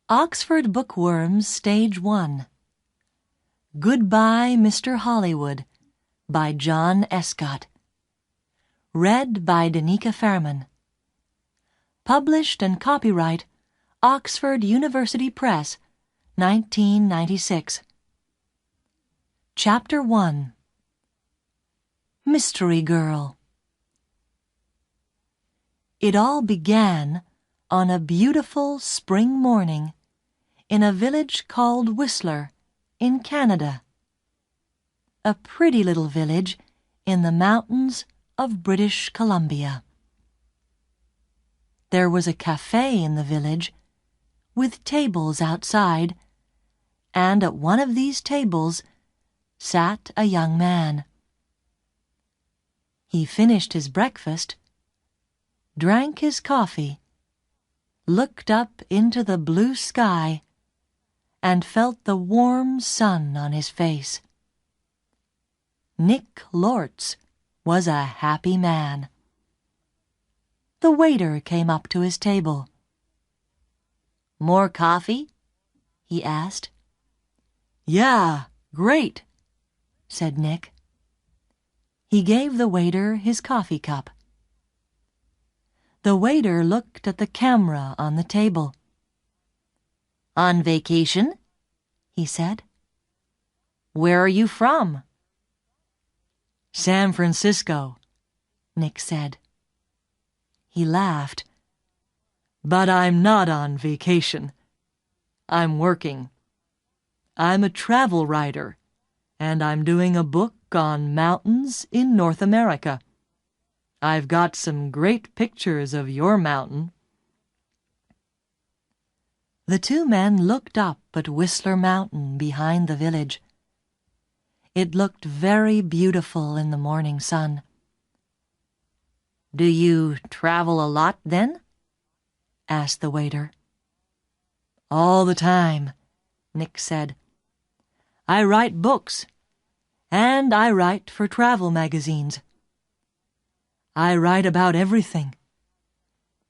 Oxford Bookworms, Stage 1. Goodbye, Mr. Hollywood, by John Escott. Read by Danica Fairman. Published and copyright Oxford University Press, 1996. Chapter 1. Mystery Girl. It all began on a beautiful spring morning in a village called Whistler in Canada. A pretty little village in the mountains of British Columbia. There was a cafe in the village with tables outside, and at one of these tables sat a young man. He finished his breakfast, drank his coffee, looked up into the blue sky, and felt the warm sun on his face. Nick Lortz was a happy man. The waiter came up to his table. "More coffee?" he asked. "Yeah, great," said Nick. He gave the waiter his coffee cup. The waiter looked at the camera on the table. "On vacation?" he said. "Where are you from?" "San Francisco," Nick said. He laughed. "But I'm not on vacation. I'm working. I'm a travel writer, and I'm doing a book on mountains in North America. I've got some great pictures of your mountain." The two men looked up at Whistler Mountain behind the village. It looked very beautiful in the morning sun. "Do you travel a lot, then?" asked the waiter. "All the time," Nick said. "I write books, and I write for travel magazines. I write about everything.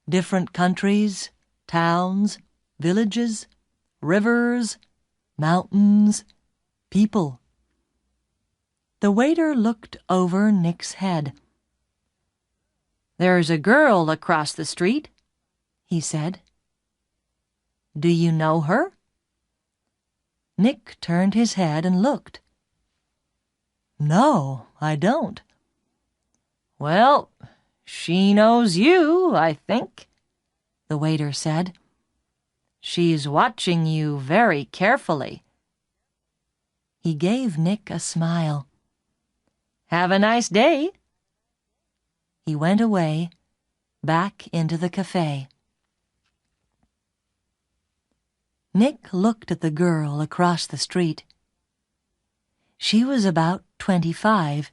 Different countries, towns, villages, rivers, mountains, people." The waiter looked over Nick's head. "There's a girl across the street," he said. "Do you know her?" Nick turned his head and looked. "No, I don't." "Well, she knows you, I think," the waiter said. "She's watching you very carefully." He gave Nick a smile. "Have a nice day." He went away, back into the cafe. Nick looked at the girl across the street. She was about 25,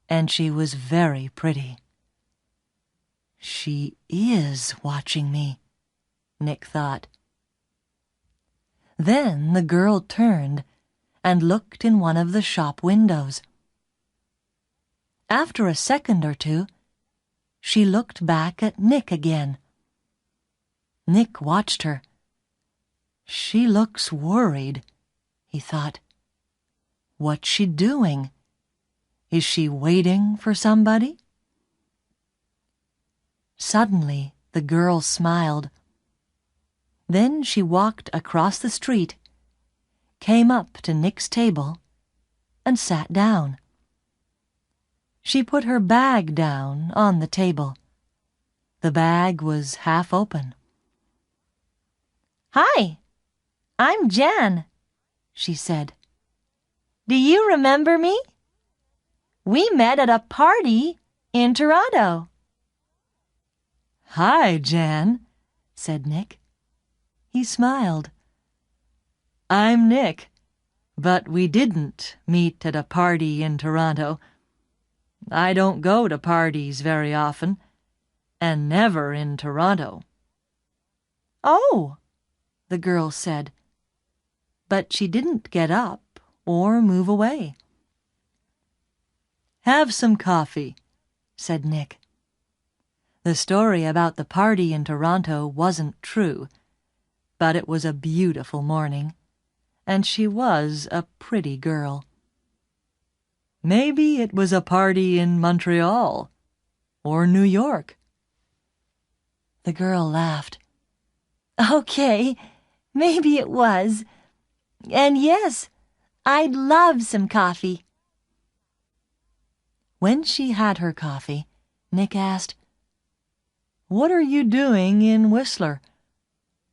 and she was very pretty. "She is watching me," Nick thought. Then the girl turned and looked in one of the shop windows. After a second or two, she looked back at Nick again. Nick watched her. "She looks worried," he thought. "What's she doing? Is she waiting for somebody?" Suddenly, the girl smiled. Then she walked across the street, came up to Nick's table, and sat down. She put her bag down on the table. The bag was half open. "Hi, I'm Jan," she said. "Do you remember me? We met at a party in Toronto." "Hi, Jan," said Nick. He smiled. "I'm Nick, but we didn't meet at a party in Toronto. I don't go to parties very often, and never in Toronto." "Oh," the girl said, but she didn't get up or move away. "Have some coffee," said Nick. The story about the party in Toronto wasn't true. but it was a beautiful morning, and she was a pretty girl. Maybe it was a party in Montreal or New York. The girl laughed. Okay, maybe it was. And yes, I'd love some coffee. When she had her coffee, Nick asked, "What are you doing in Whistler?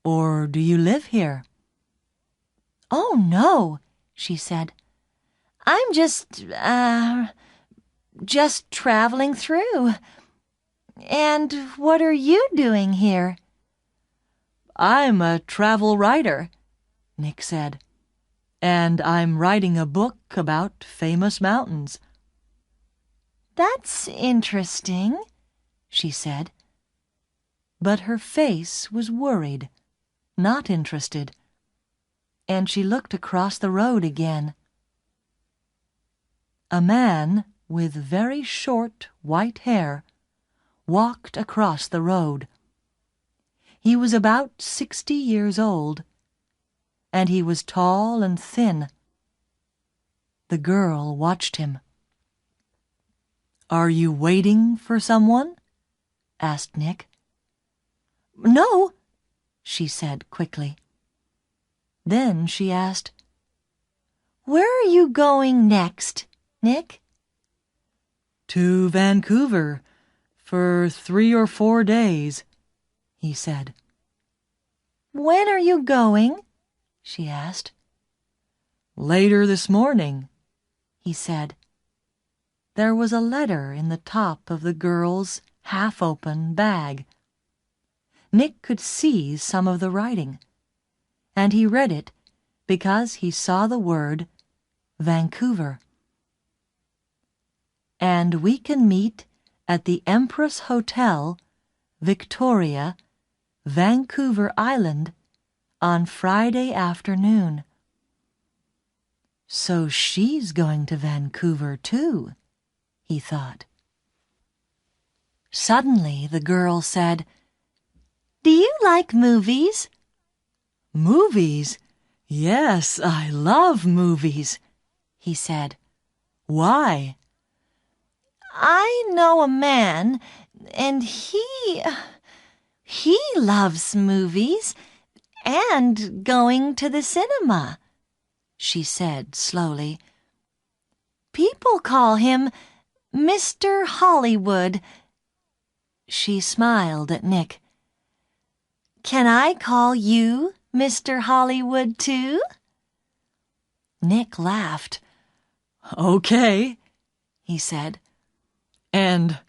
Or do you live here?" "Oh, no," she said. "I'm just traveling through. And what are you doing here?" "I'm a travel writer," Nick said, "and I'm writing a book about famous mountains." "That's interesting," she said. But her face was worried, not interested, and she looked across the road again. A man with very short white hair walked across the road. He was about 60 years old, and he was tall and thin. The girl watched him. "Are you waiting for someone?" asked Nick. "No," she said quickly. Then she asked, "Where are you going next, Nick?" "To Vancouver for 3 or 4 days," he said. "When are you going?" she asked. "Later this morning," he said. There was a letter in the top of the girl's half-open bag. Nick could see some of the writing, and he read it because he saw the word Vancouver. "And we can meet at the Empress Hotel, Victoria, Vancouver Island, on Friday afternoon." So she's going to Vancouver too, he thought. Suddenly the girl said, "Do you like movies?" "Movies? Yes, I love movies," he said. "Why?" "I know a man, and he loves movies and going to the cinema," she said slowly. "People call him Mr. Hollywood." She smiled at Nick. "Can I call you Mr. Hollywood too?" Nick laughed. "Okay," he said. "And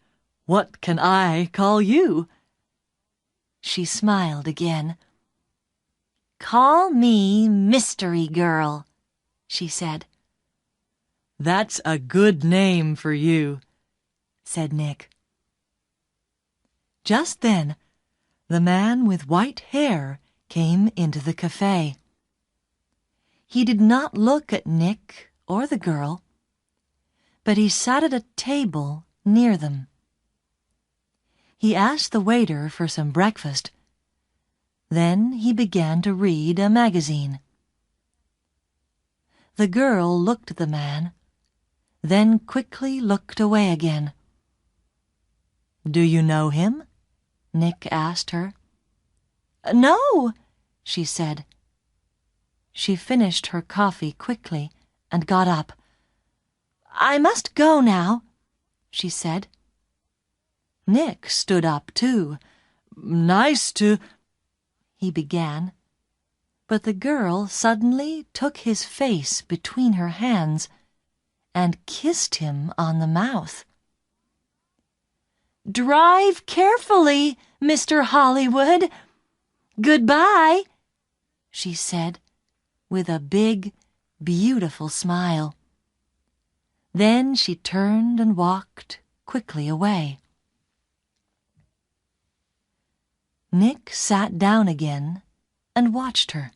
what can I call you?" She smiled again. "Call me Mystery Girl," she said. "That's a good name for you," said Nick. Just then, the man with white hair came into the cafe. He did not look at Nick or the girl, but he sat at a table near them. He asked the waiter for some breakfast. Then he began to read a magazine. The girl looked at the man, then quickly looked away again. "Do you know him?" Nick asked her. "No," she said. She finished her coffee quickly and got up. "I must go now," she said. Nick stood up too. "Nice to—" he began, but the girl suddenly took his face between her hands and kissed him on the mouth. "Drive carefully, Mr. Hollywood. Goodbye," she said with a big, beautiful smile. Then she turned and walked quickly away. Nick sat down again and watched her.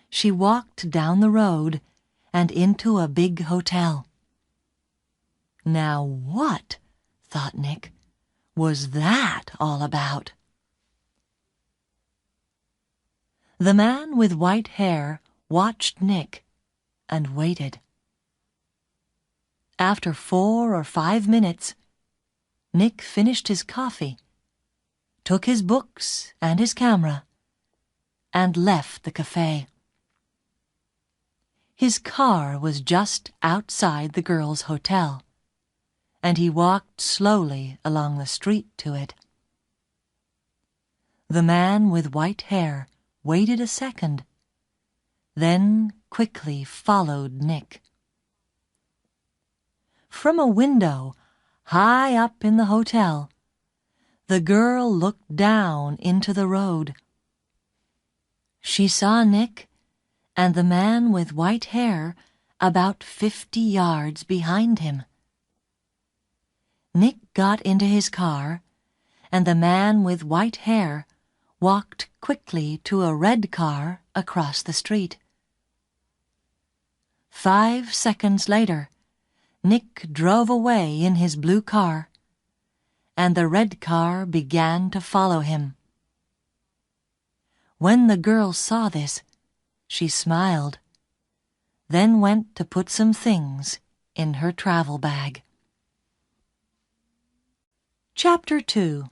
She walked down the road and into a big hotel. Now what, thought Nick, was that all about? The man with white hair watched Nick and waited. After 4 or 5 minutes, Nick finished his coffee, took his books and his camera, and left the cafe. His car was just outside the girls' hotel, and he walked slowly along the street to it. The man with white hair waited a second, then quickly followed Nick. From a window high up in the hotel, the girl looked down into the road. She saw Nick and the man with white hair about 50 yards behind him. Nick got into his car, and the man with white hair walked quickly to a red car across the street. 5 seconds later, Nick drove away in his blue car, and the red car began to follow him. When the girl saw this, she smiled, then went to put some things in her travel bag. Chapter 2.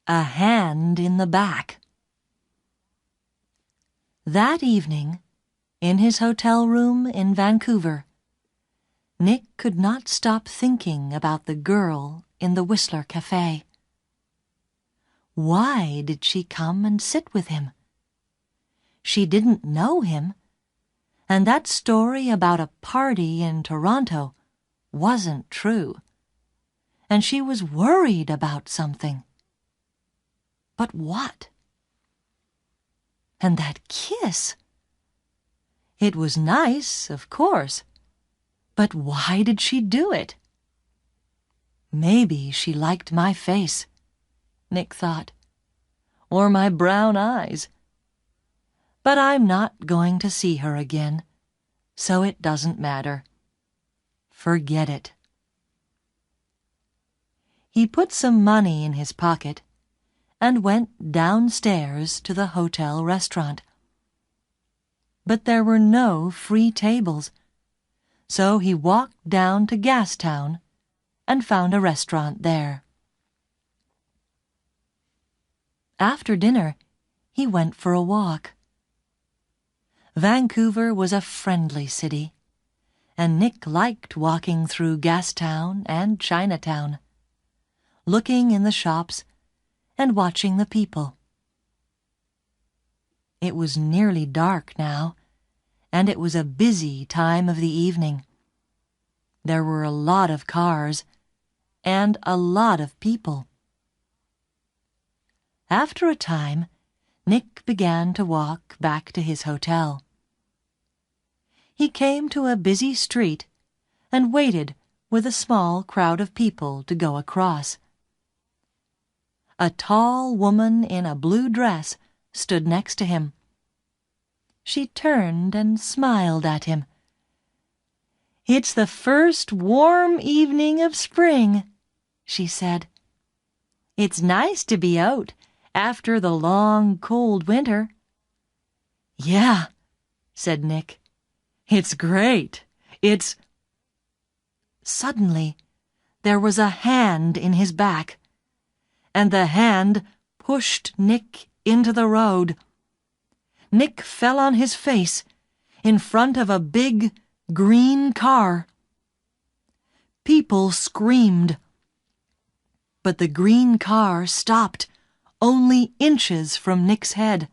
A Hand in the Back. That evening, in his hotel room in Vancouver, Nick could not stop thinking about the girl in the Whistler Cafe. Why did she come and sit with him? She didn't know him, and that story about a party in Toronto wasn't true, and she was worried about something. But what? And that kiss! It was nice, of course, but why did she do it? Maybe she liked my face, Nick thought, or my brown eyes. But I'm not going to see her again, so it doesn't matter. Forget it. He put some money in his pocket and went downstairs to the hotel restaurant. But there were no free tables, so he walked down to Gastown and found a restaurant there. After dinner, he went for a walk. Vancouver was a friendly city, and Nick liked walking through Gastown and Chinatown, looking in the shops and watching the people. It was nearly dark now, and it was a busy time of the evening. There were a lot of cars and a lot of people. After a time, Nick began to walk back to his hotel. He came to a busy street and waited with a small crowd of people to go across. A tall woman in a blue dress stood next to him. She turned and smiled at him. "It's the first warm evening of spring," she said. "It's nice to be out after the long, cold winter." "Yeah," said Nick. "It's great. It's—" Suddenly, there was a hand in his back, and the hand pushed Nick into the road. Nick fell on his face in front of a big, green car. People screamed, but the green car stopped only inches from Nick's head.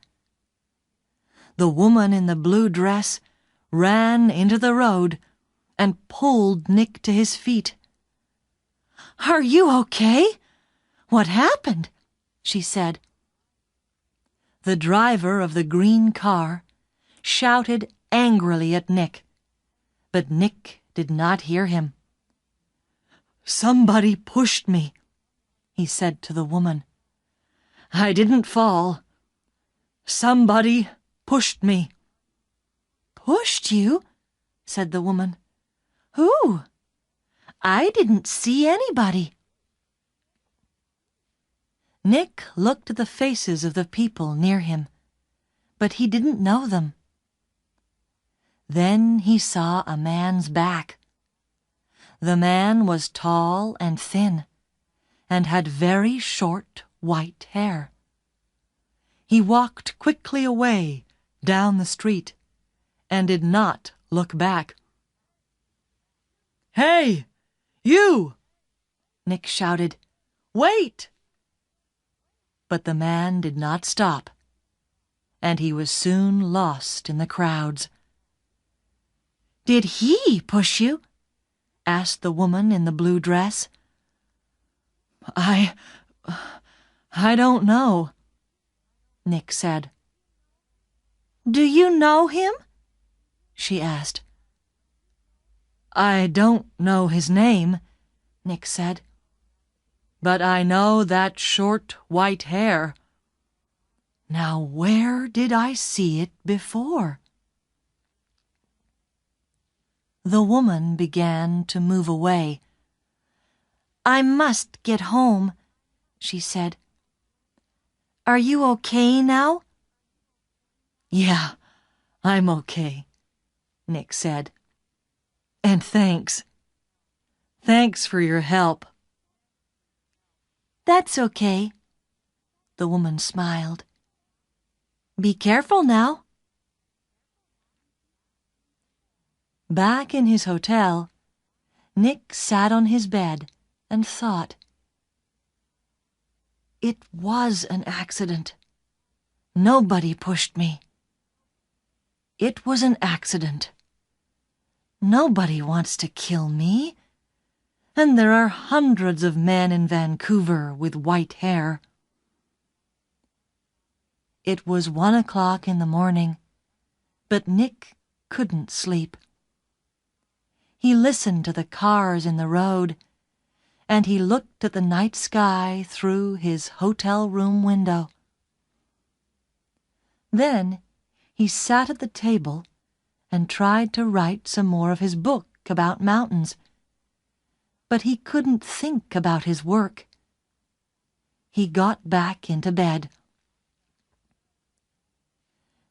The woman in the blue dress ran into the road and pulled Nick to his feet. "Are you okay? What happened?" she said. The driver of the green car shouted angrily at Nick, but Nick did not hear him. "Somebody pushed me," he said to the woman. "I didn't fall. Somebody pushed me." "Pushed you?" said the woman. "Who? I didn't see anybody." Nick looked at the faces of the people near him, but he didn't know them. Then he saw a man's back. The man was tall and thin, and had very short white hair. He walked quickly away down the street, and did not look back. "Hey, you!" Nick shouted. "Wait!" But the man did not stop, and he was soon lost in the crowds. "Did he push you?" asked the woman in the blue dress. I don't know," Nick said. "Do you know him?" she asked. "I don't know his name," Nick said. "But I know that short white hair. Now where did I see it before?" The woman began to move away. "I must get home," she said. "Are you okay now?" "Yeah, I'm okay," Nick said. "And thanks. Thanks for your help." "That's okay," the woman smiled. "Be careful now." Back in his hotel, Nick sat on his bed and thought. It was an accident. Nobody pushed me. It was an accident. Nobody wants to kill me, and there are hundreds of men in Vancouver with white hair. It was 1 o'clock in the morning, but Nick couldn't sleep. He listened to the cars in the road, and he looked at the night sky through his hotel room window. Then he sat at the table and tried to write some more of his book about mountains, but he couldn't think about his work. He got back into bed.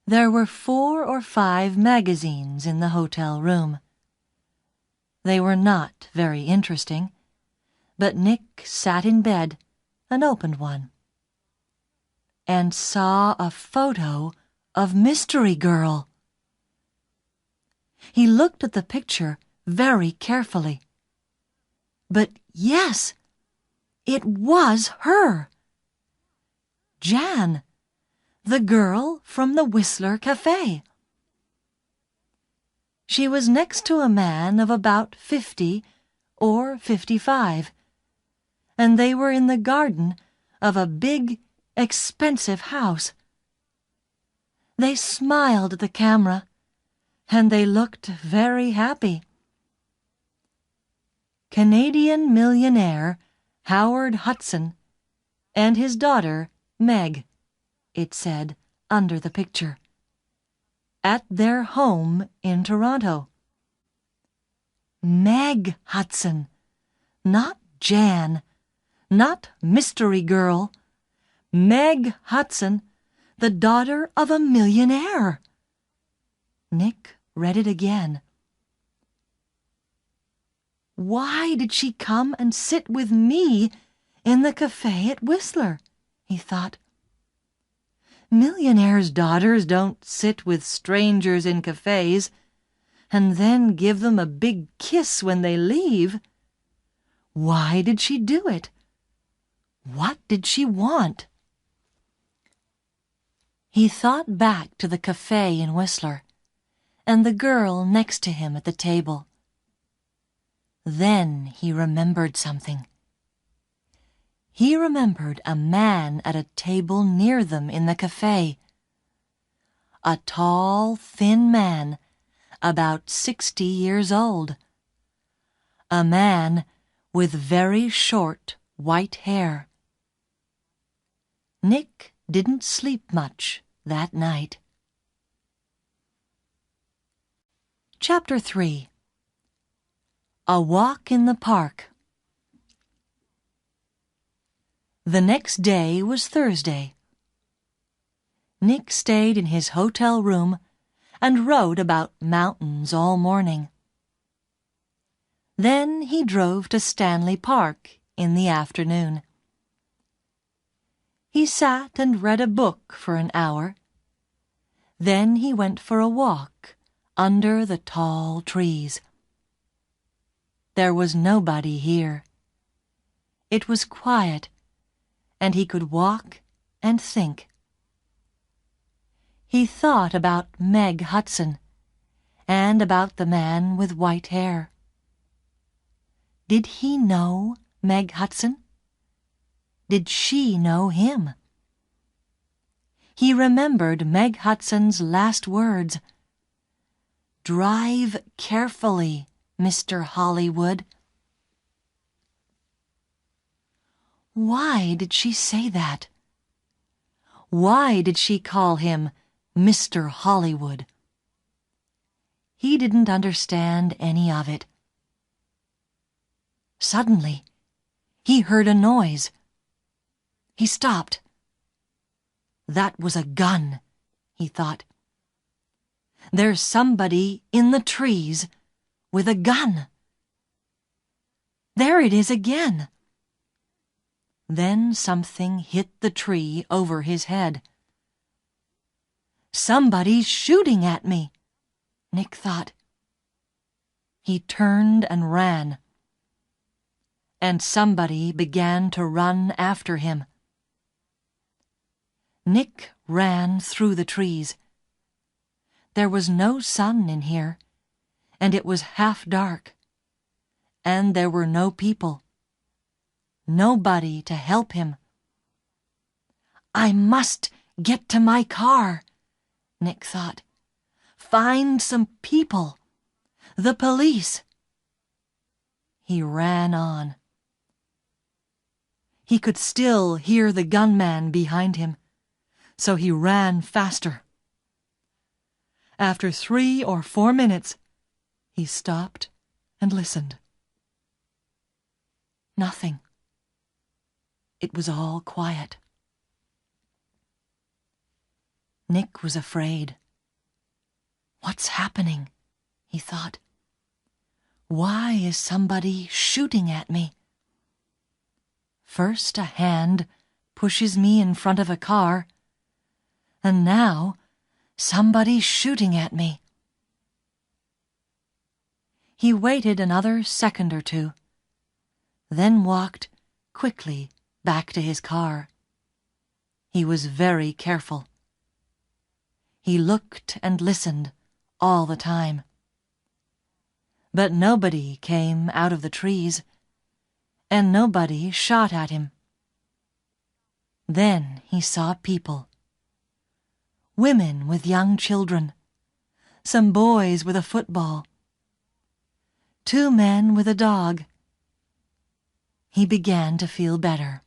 There were 4 or 5 magazines in the hotel room. They were not very interesting, but Nick sat in bed and opened one, and saw a photo of Mystery Girl. He looked at the picture very carefully. But yes, it was her. Jan, the girl from the Whistler Cafe. She was next to a man of about 50 or 55, and they were in the garden of a big, expensive house. They smiled at the camera, and they looked very happy. Canadian millionaire Howard Hudson and his daughter Meg, it said under the picture, at their home in Toronto. Meg Hudson, not Jan, not Mystery Girl. Meg Hudson, the daughter of a millionaire. Nick read it again. Why did she come and sit with me in the cafe at Whistler? He thought. Millionaires' daughters don't sit with strangers in cafes and then give them a big kiss when they leave. Why did she do it? What did she want? He thought back to the cafe in Whistler and the girl next to him at the table. Then he remembered something. He remembered a man at a table near them in the cafe. A tall, thin man, about 60 years old. A man with very short white hair. Nick didn't sleep much that night. Chapter 3. A Walk in the Park. The next day was Thursday. Nick stayed in his hotel room and wrote about mountains all morning. Then he drove to Stanley Park in the afternoon. He sat and read a book for an hour. Then he went for a walk under the tall trees. There was nobody here. It was quiet, and he could walk and think. He thought about Meg Hudson and about the man with white hair. Did he know Meg Hudson? Did she know him? He remembered Meg Hudson's last words. "Drive carefully, Mr. Hollywood." Why did she say that? Why did she call him Mr. Hollywood? He didn't understand any of it. Suddenly, he heard a noise. He stopped. That was a gun, he thought. There's somebody in the trees with a gun. There it is again. Then something hit the tree over his head. Somebody's shooting at me, Nick thought. He turned and ran. And somebody began to run after him. Nick ran through the trees. There was no sun in here, and it was half dark. And there were no people. Nobody to help him. I must get to my car, Nick thought. Find some people. The police. He ran on. He could still hear the gunman behind him, so he ran faster. After 3 or 4 minutes, he stopped and listened. Nothing. It was all quiet. Nick was afraid. What's happening? He thought. Why is somebody shooting at me? First a hand pushes me in front of a car, and now somebody's shooting at me. He waited another second or two, then walked quickly back to his car. He was very careful. He looked and listened all the time. But nobody came out of the trees, and nobody shot at him. Then he saw people. Women with young children, some boys with a football, 2 men with a dog. He began to feel better.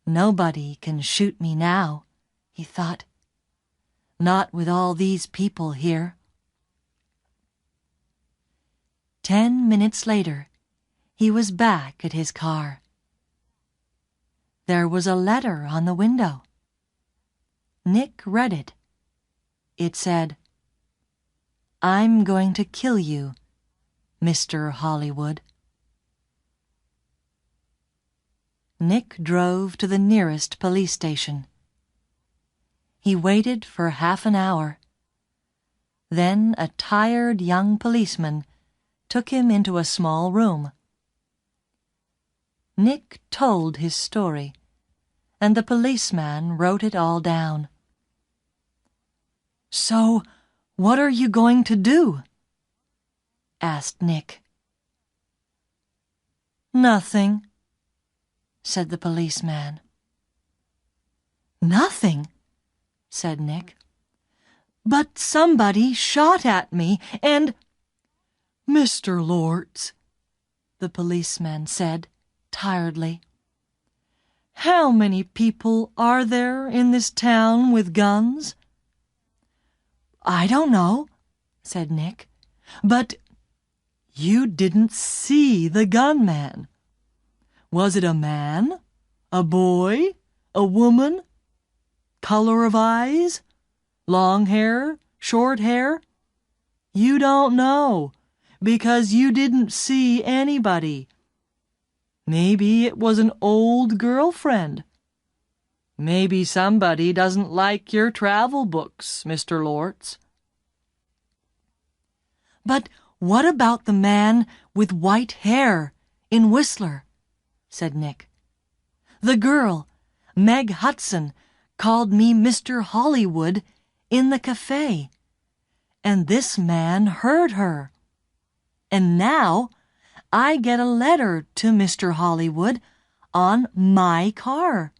Nobody can shoot me now, he thought. Not with all these people here. 10 minutes later, he was back at his car. There was a letter on the window. Nick read it. It said, "I'm going to kill you, Mr. Hollywood." Nick drove to the nearest police station. He waited for half an hour. Then a tired young policeman took him into a small room. Nick told his story, and the policeman wrote it all down. "So, what are you going to do?" asked Nick. "Nothing," said the policeman. "Nothing?" said Nick. "But somebody shot at me and—" "Mr. Lortz," the policeman said tiredly, "how many people are there in this town with guns?" "I don't know," said Nick. "But you didn't see the gunman. Was it a man? A boy? A woman?" Color of eyes? Long hair? Short hair? You don't know, because you didn't see anybody. Maybe it was an old girlfriend. Maybe somebody doesn't like your travel books, Mr. Lortz. But what about the man with white hair in Whistler? Said Nick. The girl, Meg Hudson, called me Mr. Hollywood in the cafe, and this man heard her. And now I get a letter to Mr. Hollywood on my car.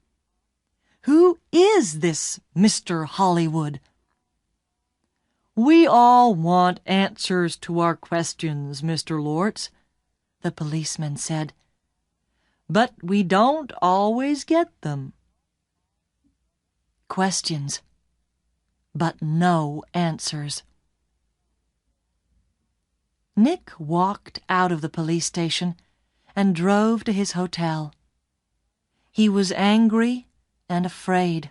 Who is this Mr. Hollywood? We all want answers to our questions, Mr. Lortz, the policeman said. But we don't always get them. Questions, but no answers. Nick walked out of the police station and drove to his hotel. He was angry and afraid.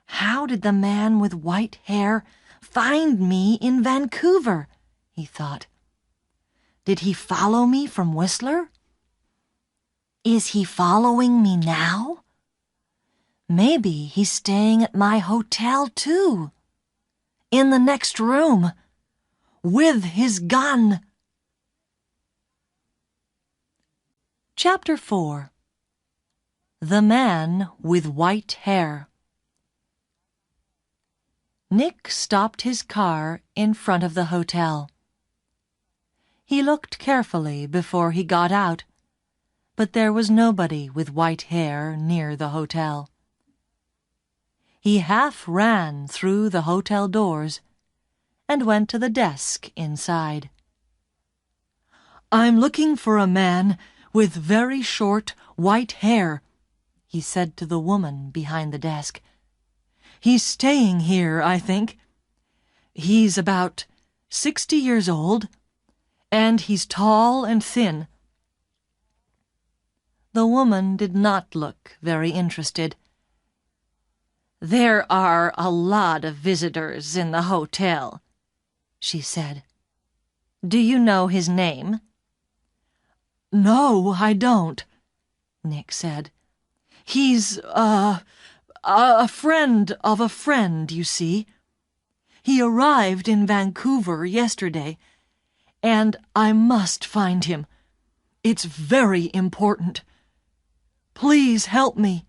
How did the man with white hair find me in Vancouver? He thought. Did he follow me from Whistler? Is he following me now? Maybe he's staying at my hotel too. In the next room. With his gun. Chapter 4. The Man with White Hair. Nick stopped his car in front of the hotel. He looked carefully before he got out, but there was nobody with white hair near the hotel. He half ran through the hotel doors and went to the desk inside. I'm looking for a man with very short white hair, he said to the woman behind the desk. He's staying here, I think. He's about 60 years old, and he's tall and thin. The woman did not look very interested. There are a lot of visitors in the hotel, she said. Do you know his name? No, I don't, Nick said. He's, a friend of a friend, you see. He arrived in Vancouver yesterday, and I must find him. It's very important. Please help me.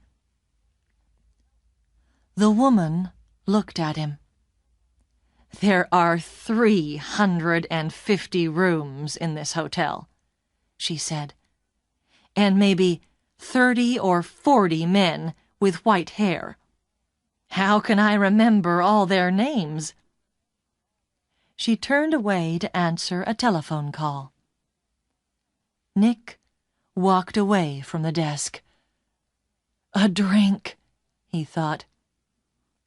The woman looked at him. There are 350 rooms in this hotel, she said, and maybe 30 or 40 men with white hair. How can I remember all their names? She turned away to answer a telephone call. Nick walked away from the desk. A drink, he thought.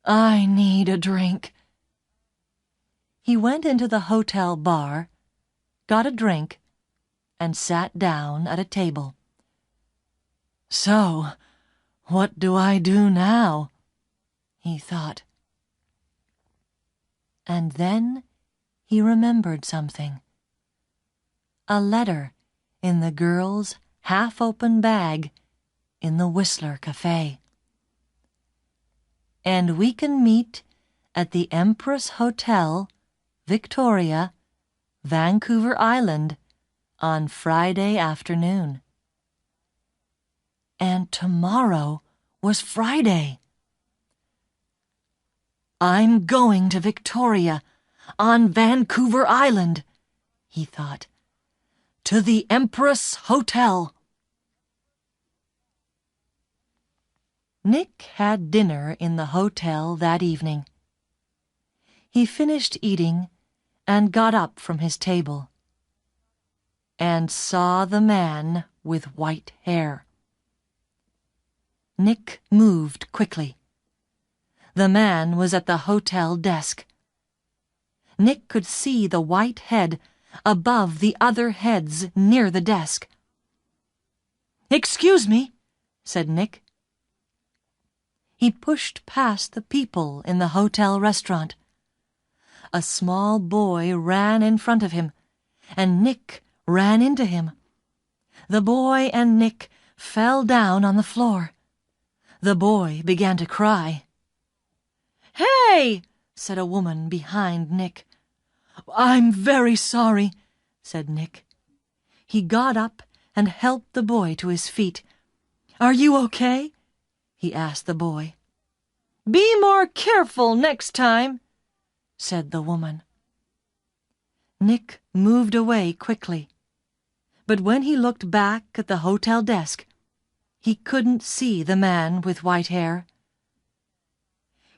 I need a drink. He went into the hotel bar, got a drink, and sat down at a table. So, what do I do now? He thought. And then he remembered something. A letter in the girl's half-open bag in the Whistler Cafe. And we can meet at the Empress Hotel, Victoria, Vancouver Island, on Friday afternoon. And tomorrow was Friday. I'm going to Victoria, on Vancouver Island, he thought. To the Empress Hotel. Nick had dinner in the hotel that evening. He finished eating and got up from his table and saw the man with white hair. Nick moved quickly. The man was at the hotel desk. Nick could see the white head above the other heads near the desk. "Excuse me," said Nick. he pushed past the people in the hotel restaurant. A small boy ran in front of him, and Nick ran into him. The boy and Nick fell down on the floor. The boy began to cry. "Hey!" said a woman behind Nick. "I'm very sorry," said Nick. He got up and helped the boy to his feet. "Are you okay?" he asked the boy. "Be more careful next time," said the woman. Nick moved away quickly, but when he looked back at the hotel desk, he couldn't see the man with white hair.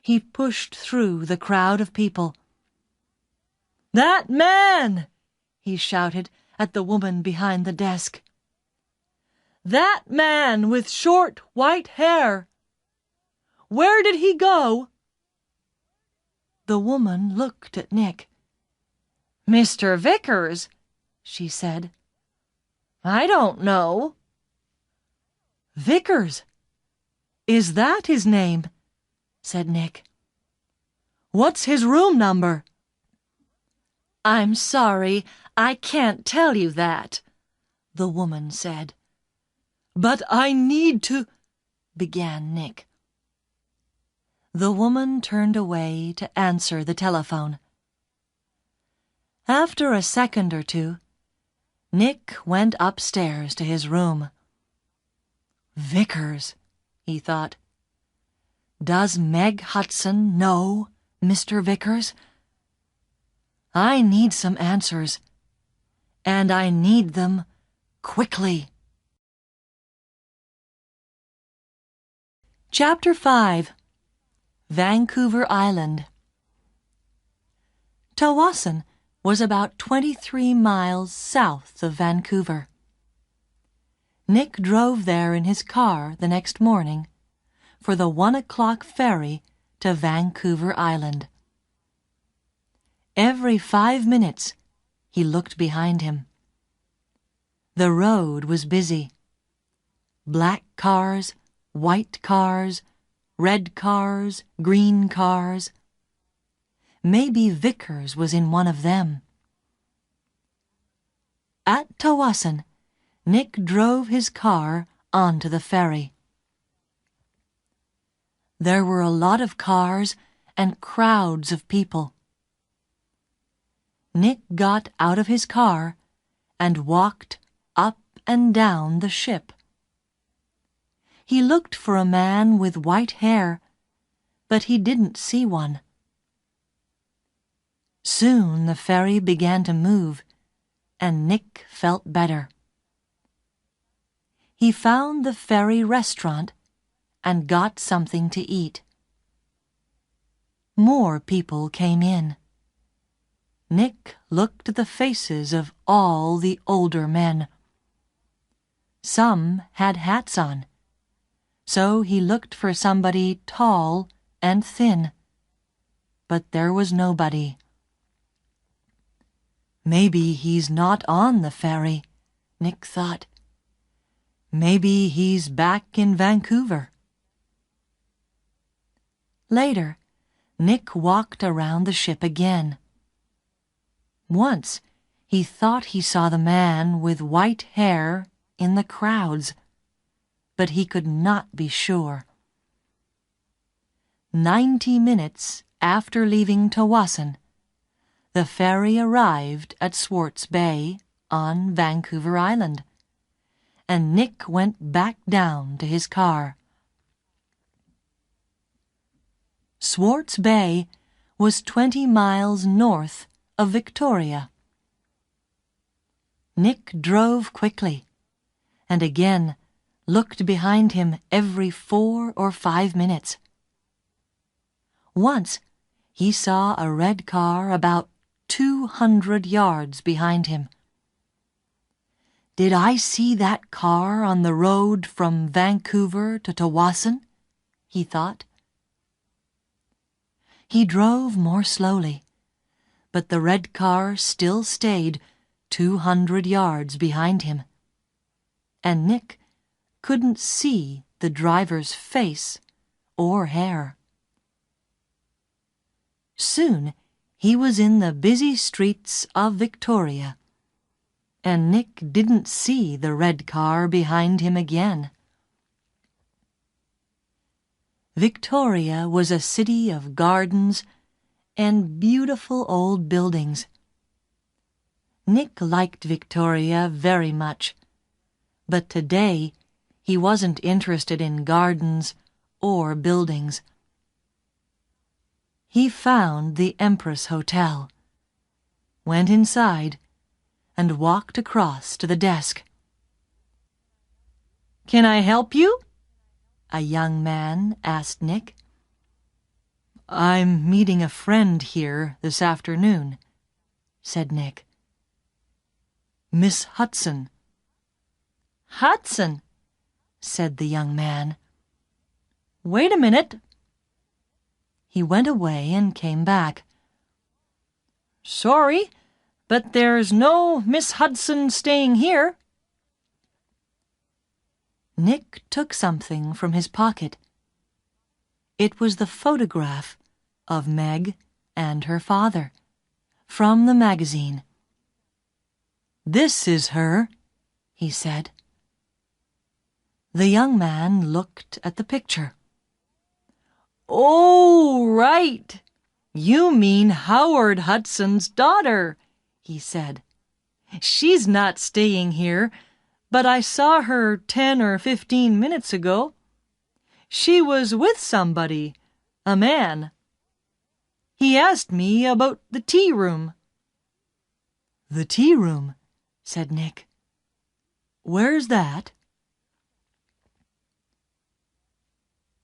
He pushed through the crowd of people. "That man!" he shouted at the woman behind the desk. "That man with short white hair! Where did he go?" The woman looked at Nick. "Mr. Vickers," she said. "I don't know." "Vickers? Is that his name?" said Nick. "What's his room number?" "I'm sorry, I can't tell you that," the woman said. "But I need to," began Nick. The woman turned away to answer the telephone. After a second or two, Nick went upstairs to his room. "Vickers," he thought. "Does Meg Hudson know Mr. Vickers? I need some answers, and I need them quickly." Chapter 5. Vancouver Island. Tawasin was about 23 miles south of Vancouver. Nick drove there in his car the next morning for the 1 o'clock ferry to Vancouver Island. Every 5 minutes, he looked behind him. The road was busy. Black cars, white cars, red cars, green cars. Maybe Vickers was in one of them. At Tawasin, Nick drove his car onto the ferry. There were a lot of cars and crowds of people. Nick got out of his car and walked up and down the ship. He looked for a man with white hair, but he didn't see one. Soon the ferry began to move, and Nick felt better. He found the ferry restaurant and got something to eat. More people came in. Nick looked at the faces of all the older men. Some had hats on, so he looked for somebody tall and thin, but there was nobody. Maybe he's not on the ferry, Nick thought. Maybe he's back in Vancouver. Later, Nick walked around the ship again. Once, he thought he saw the man with white hair in the crowds, but he could not be sure. 90 minutes after leaving Tawasin, the ferry arrived at Swartz Bay on Vancouver Island, and Nick went back down to his car. Swartz Bay was 20 miles north of Victoria. Nick drove quickly, and again looked behind him every 4 or 5 minutes. Once, he saw a red car about 200 yards behind him. Did I see that car on the road from Vancouver to Tawasin? He thought. He drove more slowly, but the red car still stayed 200 yards behind him, and Nick couldn't see the driver's face or hair. Soon he was in the busy streets of Victoria, and Nick didn't see the red car behind him again. Victoria was a city of gardens and beautiful old buildings. Nick liked Victoria very much, but today he wasn't interested in gardens or buildings. He found the Empress Hotel, went inside, and walked across to the desk. "Can I help you?" a young man asked Nick. "I'm meeting a friend here this afternoon," said Nick. "Miss Hudson." "Hudson," said the young man. "Wait a minute." He went away and came back. "Sorry, but there's no Miss Hudson staying here." Nick took something from his pocket. It was the photograph of Meg and her father, from the magazine. "This is her," he said. The young man looked at the picture. "Oh, right! You mean Howard Hudson's daughter," he said. "She's not staying here, but I saw her 10 or 15 minutes ago. She was with somebody, a man. He asked me about the tea room." "The tea room," said Nick. "Where's that?"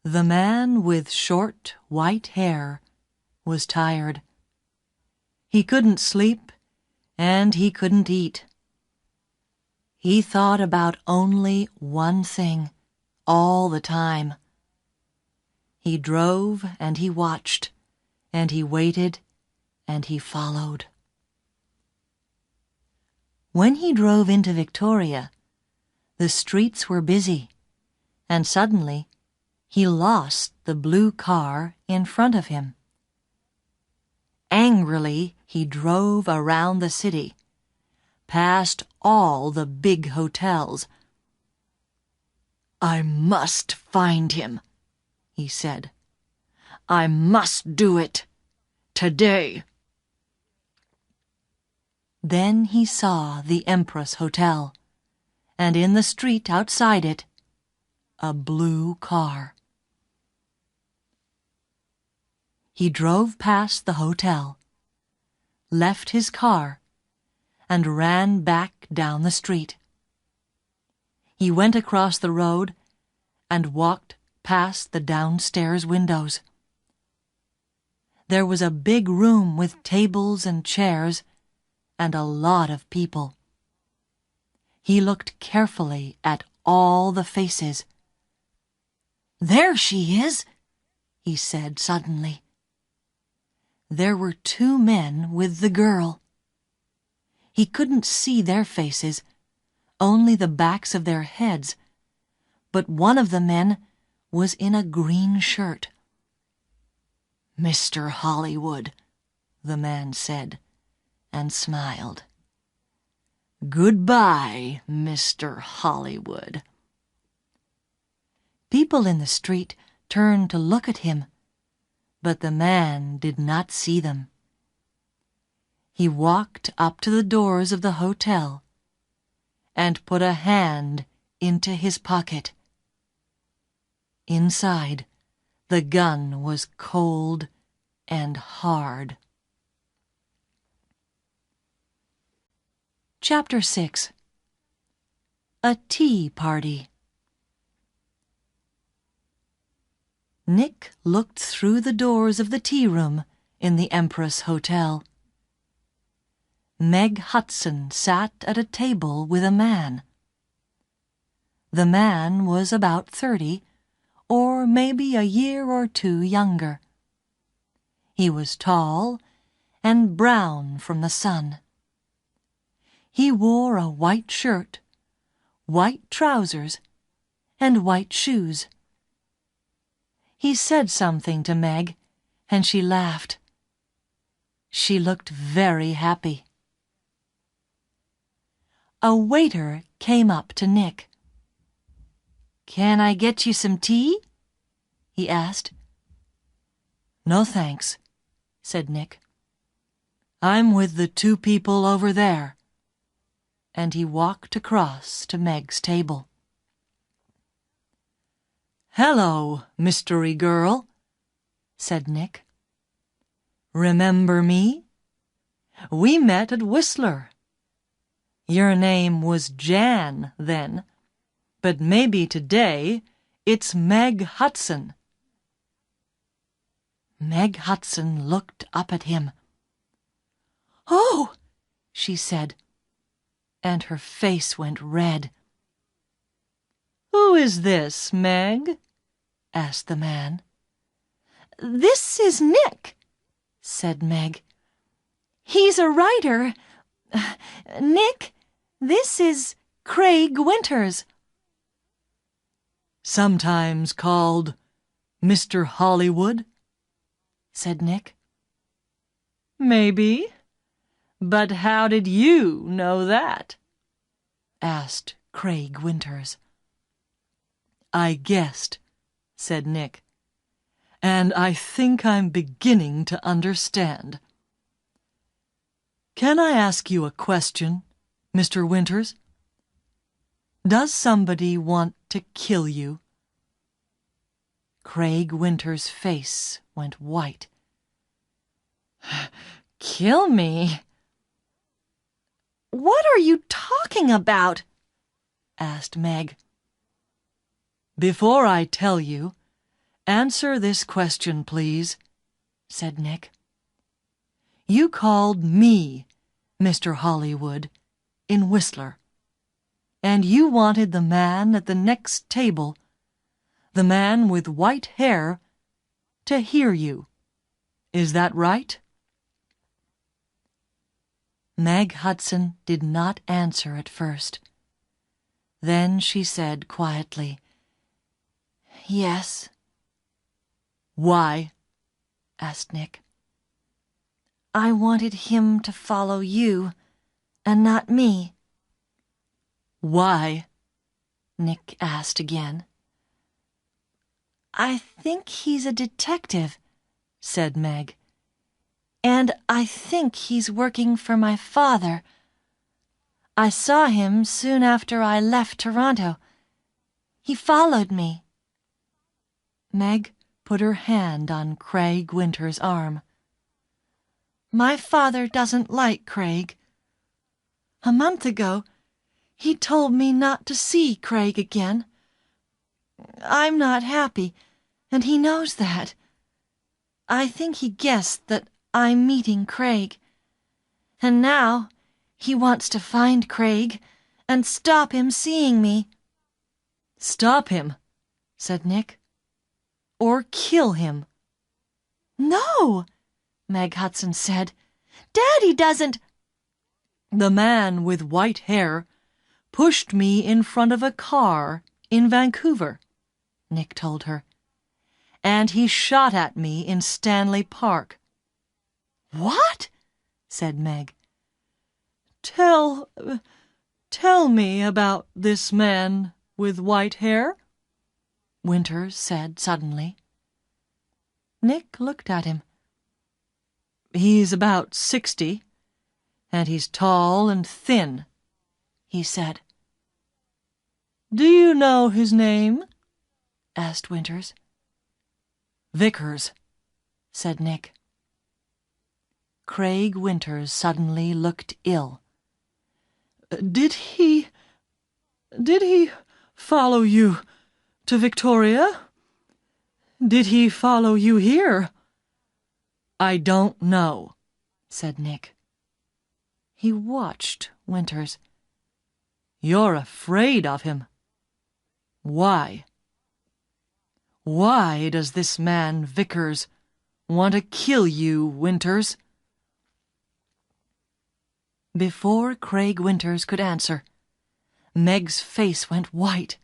The man with short white hair was tired. He couldn't sleep, and he couldn't eat. He thought about only one thing all the time. He drove and he watched, and he waited and he followed. When he drove into Victoria, the streets were busy, and suddenly he lost the blue car in front of him. Angrily, he drove around the city, past all the big hotels. "I must find him," he said. "I must do it. Today." Then he saw the Empress Hotel, and in the street outside it, a blue car. He drove past the hotel, left his car, and ran back down the street. He went across the road and walked past the downstairs windows. There was a big room with tables and chairs and a lot of people. He looked carefully at all the faces. "There she is," he said suddenly. There were 2 men with the girl. He couldn't see their faces, only the backs of their heads, but one of the men was in a green shirt. "Mr. Hollywood," the man said, and smiled. "Goodbye, Mr. Hollywood." People in the street turned to look at him, but the man did not see them. He walked up to the doors of the hotel and put a hand into his pocket. Inside, the gun was cold and hard. Chapter 6. A Tea Party. Nick looked through the doors of the tea room in the Empress Hotel. Meg Hudson sat at a table with a man. The man was about 30, or maybe a year or 2 younger. He was tall and brown from the sun. He wore a white shirt, white trousers, and white shoes. He said something to Meg, and she laughed. She looked very happy. A waiter came up to Nick. "Can I get you some tea?" he asked. "No, thanks," said Nick. "I'm with the two people over there." And he walked across to Meg's table. "Hello, mystery girl," said Nick. "Remember me? We met at Whistler. Your name was Jan then, but maybe today it's Meg Hudson." Meg Hudson looked up at him. "Oh!" she said, and her face went red. "Who is this, Meg?" asked the man. "This is Nick," said Meg. "He's a writer. Nick, this is Craig Winters." "Sometimes called Mr. Hollywood," said Nick. "Maybe. But how did you know that?" asked Craig Winters. "I guessed," said Nick, "and I think I'm beginning to understand. Can I ask you a question, Mr. Winters? Does somebody want to kill you?" Craig Winters' face went white. "Kill me? What are you talking about?" asked Meg. "Before I tell you, answer this question, please," said Nick. "You called me Mr. Hollywood in Whistler, and you wanted the man at the next table, the man with white hair, to hear you. Is that right?" Meg Hudson did not answer at first. Then she said quietly, "Yes." "Why?" asked Nick. "I wanted him to follow you, and not me." "Why?" Nick asked again. "I think he's a detective," said Meg. "And I think he's working for my father. I saw him soon after I left Toronto. He followed me." Meg put her hand on Craig Winters' arm. "My father doesn't like Craig. A month ago, he told me not to see Craig again. I'm not happy, and he knows that. I think he guessed that I'm meeting Craig. And now he wants to find Craig and stop him seeing me." "Stop him," said Nick. "Or kill him." "No," Meg Hudson said. "Daddy doesn't—" "The man with white hair pushed me in front of a car in Vancouver," Nick told her. "And he shot at me in Stanley Park." "What?" said Meg. Tell me about this man with white hair," Winters said suddenly. Nick looked at him. "He's about 60, and he's tall and thin," he said. "Do you know his name?" asked Winters. "Vickers," said Nick. Craig Winters suddenly looked ill. Did he follow you to Victoria? Did he follow you here?" "I don't know," said Nick. He watched Winters. "You're afraid of him. Why? Why does this man Vickers want to kill you, Winters?" Before Craig Winters could answer, Meg's face went white.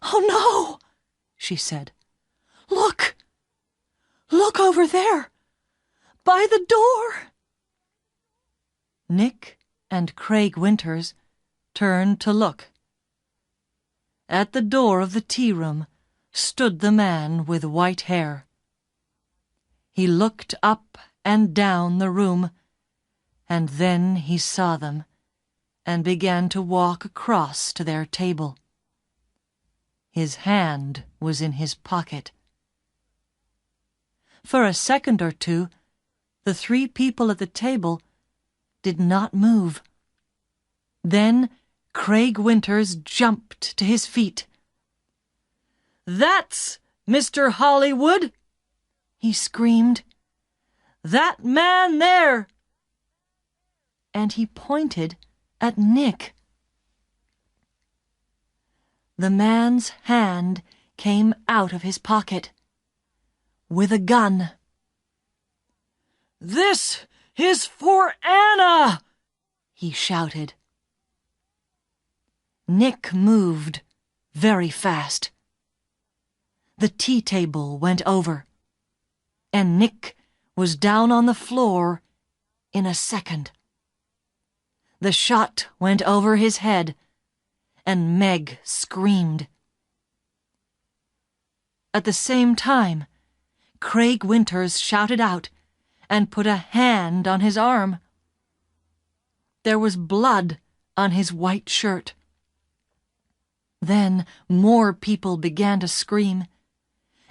"Oh, no!" she said. Look! Look over there! By the door! Nick and Craig Winters turned to look. At the door of the tea room stood the man with white hair. He looked up and down the room, and then he saw them and began to walk across to their table. His hand was in his pocket. For a second or two, the three people at the table did not move. Then Craig Winters jumped to his feet. "That's Mr. Hollywood!" he screamed. "That man there!" And he pointed at Nick. The man's hand came out of his pocket with a gun. "This is for Anna!" he shouted. Nick moved very fast. The tea table went over, and Nick was down on the floor in a second. The shot went over his head, and Meg screamed. At the same time, Craig Winters shouted out and put a hand on his arm. There was blood on his white shirt. Then more people began to scream,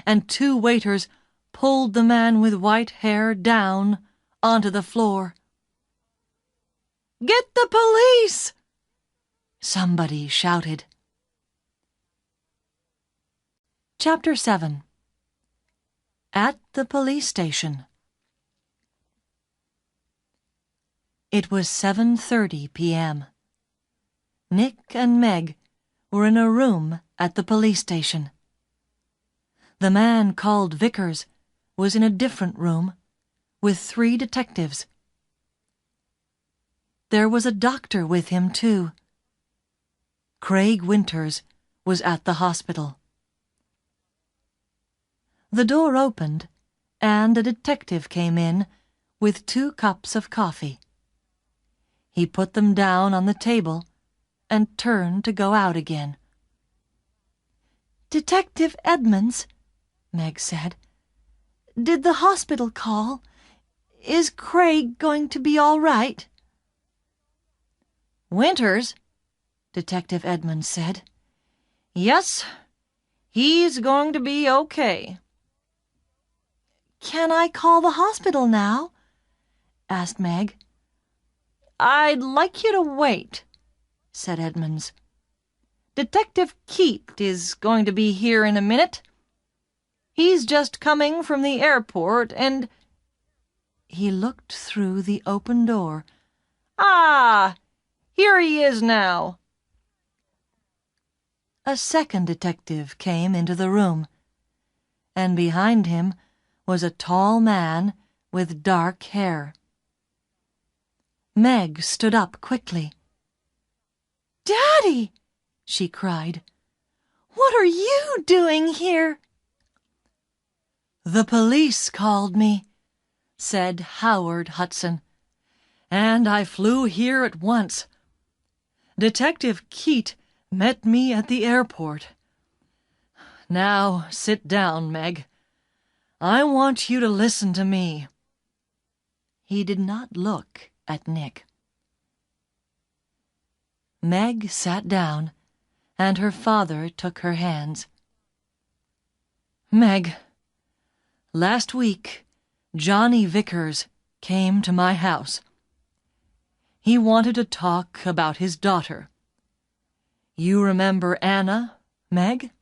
and two waiters pulled the man with white hair down onto the floor. "Get the police!" somebody shouted. Chapter 7. At the Police Station. It was 7:30 p.m. Nick and Meg were in a room at the police station. The man called Vickers was in a different room with 3 detectives. There was a doctor with him, too. Craig Winters was at the hospital. The door opened, and a detective came in with 2 cups of coffee. He put them down on the table and turned to go out again. "Detective Edmonds," Meg said, "did the hospital call? Is Craig going to be all right?" "Winters," Detective Edmonds said. "Yes, he's going to be okay." "Can I call the hospital now?" asked Meg. "I'd like you to wait," said Edmonds. "Detective Keat is going to be here in a minute. He's just coming from the airport and—" He looked through the open door. "Ah, here he is now." A second detective came into the room, and behind him was a tall man with dark hair. Meg stood up quickly. "Daddy!" she cried. "What are you doing here?" "The police called me," said Howard Hudson, "and I flew here at once. Detective Keat met me at the airport. Now sit down, Meg. I want you to listen to me." He did not look at Nick. Meg sat down, and her father took her hands. "Meg, last week Johnny Vickers came to my house. He wanted to talk about his daughter. You remember Anna, Meg?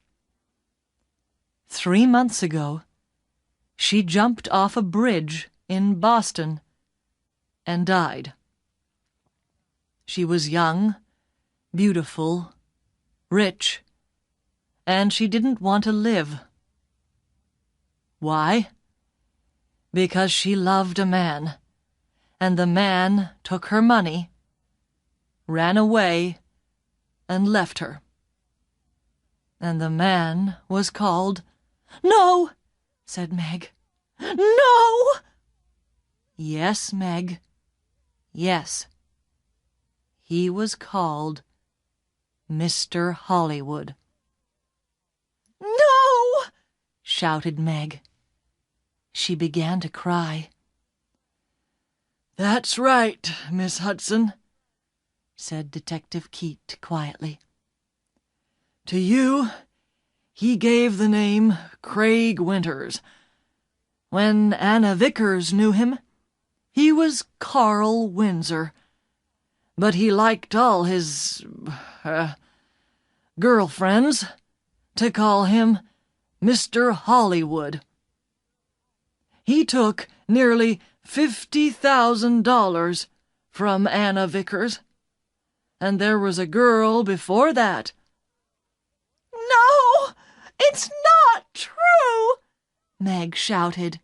3 months ago, she jumped off a bridge in Boston and died. She was young, beautiful, rich, and she didn't want to live. Why? Because she loved a man, and the man took her money, ran away, and left her. And the man was called—" "No!" said Meg. No! Yes, Meg. Yes. He was called Mr. Hollywood. No! Shouted Meg. She began to cry. That's right, Miss Hudson, said Detective Keat quietly. To you, he gave the name Craig Winters. When Anna Vickers knew him, he was Carl Windsor. But he liked all his, girlfriends to call him Mr. Hollywood. He took nearly $50,000 from Anna Vickers, and there was a girl before that. No, it's not true, Meg shouted.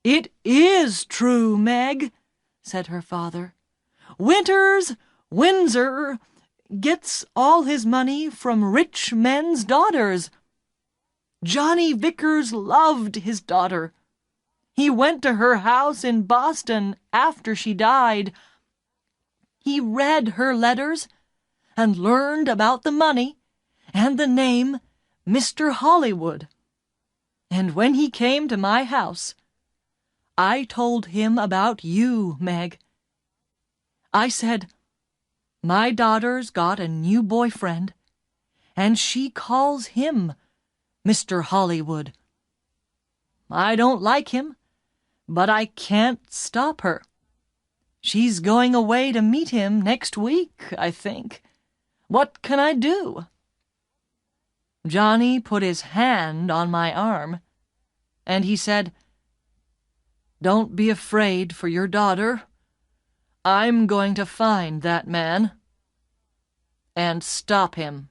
It is true, Meg, said her father. Windsor gets all his money from rich men's daughters. Johnny Vickers loved his daughter. He went to her house in Boston after she died. He read her letters and learned about the money and the name Mr. Hollywood. And when he came to my house, I told him about you, Meg. I said, my daughter's got a new boyfriend, and she calls him Mr. Hollywood. I don't like him, but I can't stop her. She's going away to meet him next week, I think. What can I do? Johnny put his hand on my arm, and he said, Don't be afraid for your daughter. I'm going to find that man and stop him.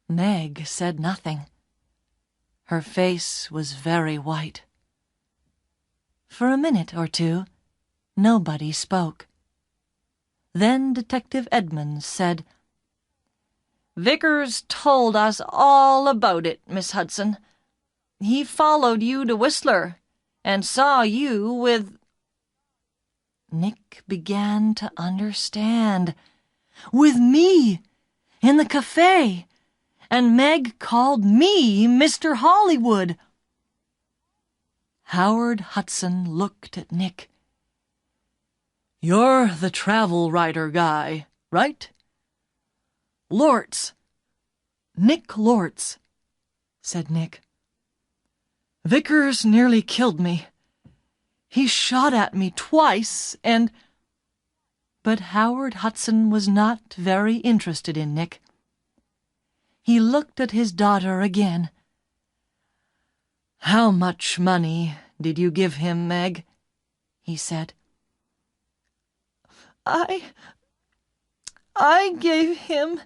Meg said nothing. Her face was very white. For a minute or two, nobody spoke. Then Detective Edmonds said, Vickers told us all about it, Miss Hudson. He followed you to Whistler and saw you with... Nick began to understand. With me, in the cafe, and Meg called me Mr. Hollywood. Howard Hudson looked at Nick. You're the travel writer guy, right? Lortz. Nick Lortz, said Nick. Vickers nearly killed me. He shot at me twice, and... But Howard Hudson was not very interested in Nick. He looked at his daughter again. How much money did you give him, Meg? He said. I gave him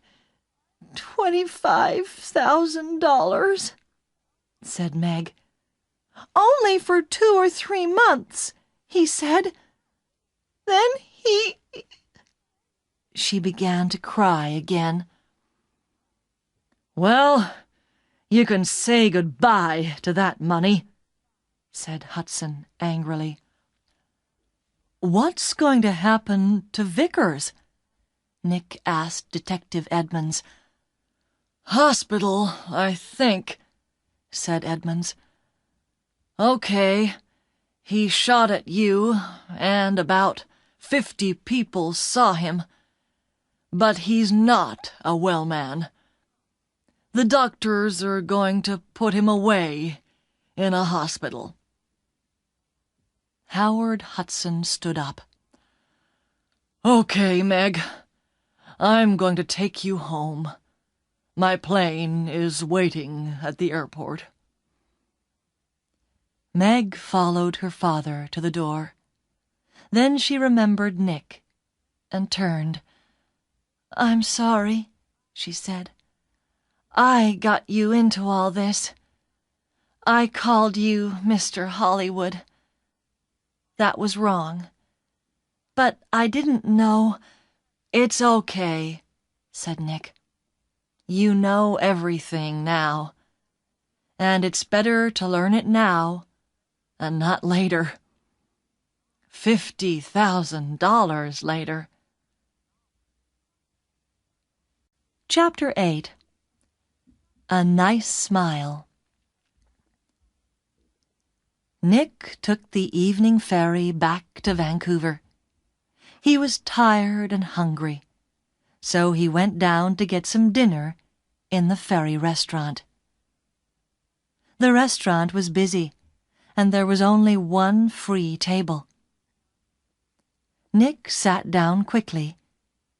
$25,000, said Meg. Only for 2 or 3 months, he said. Then he... She began to cry again. Well, you can say goodbye to that money, said Hudson angrily. What's going to happen to Vickers? Nick asked Detective Edmonds. Hospital, I think, said Edmonds. Okay, he shot at you, and about 50 people saw him. But he's not a well man. The doctors are going to put him away in a hospital. Howard Hudson stood up. Okay, Meg. I'm going to take you home. My plane is waiting at the airport. Meg followed her father to the door. Then she remembered Nick and turned. I'm sorry, she said. I got you into all this. I called you Mr. Hollywood. That was wrong. But I didn't know. It's okay, said Nick. You know everything now. and it's better to learn it now and not later. $50,000 later. Chapter 8. A Nice Smile. Nick took the evening ferry back to Vancouver. He was tired and hungry, so he went down to get some dinner in the ferry restaurant. The restaurant was busy, and there was only one free table. Nick sat down quickly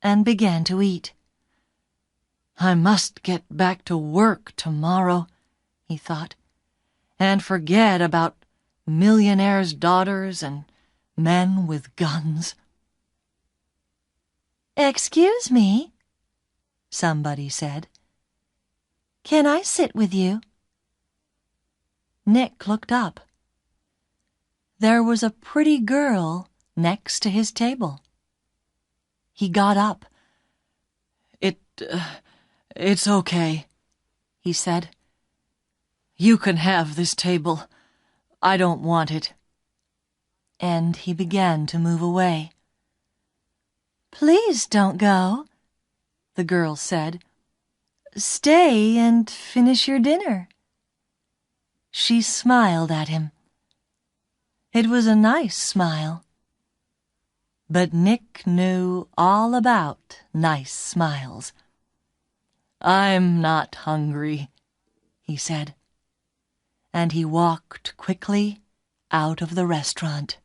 and began to eat. "I must get back to work tomorrow," he thought, "and forget about millionaires' daughters and men with guns." "Excuse me," somebody said. "Can I sit with you?" Nick looked up. There was a pretty girl next to his table. He got up. It's okay," he said. "You can have this table. I don't want it." And he began to move away. "Please don't go," the girl said. "Stay and finish your dinner." She smiled at him. It was a nice smile. But Nick knew all about nice smiles. "I'm not hungry," he said, and he walked quickly out of the restaurant.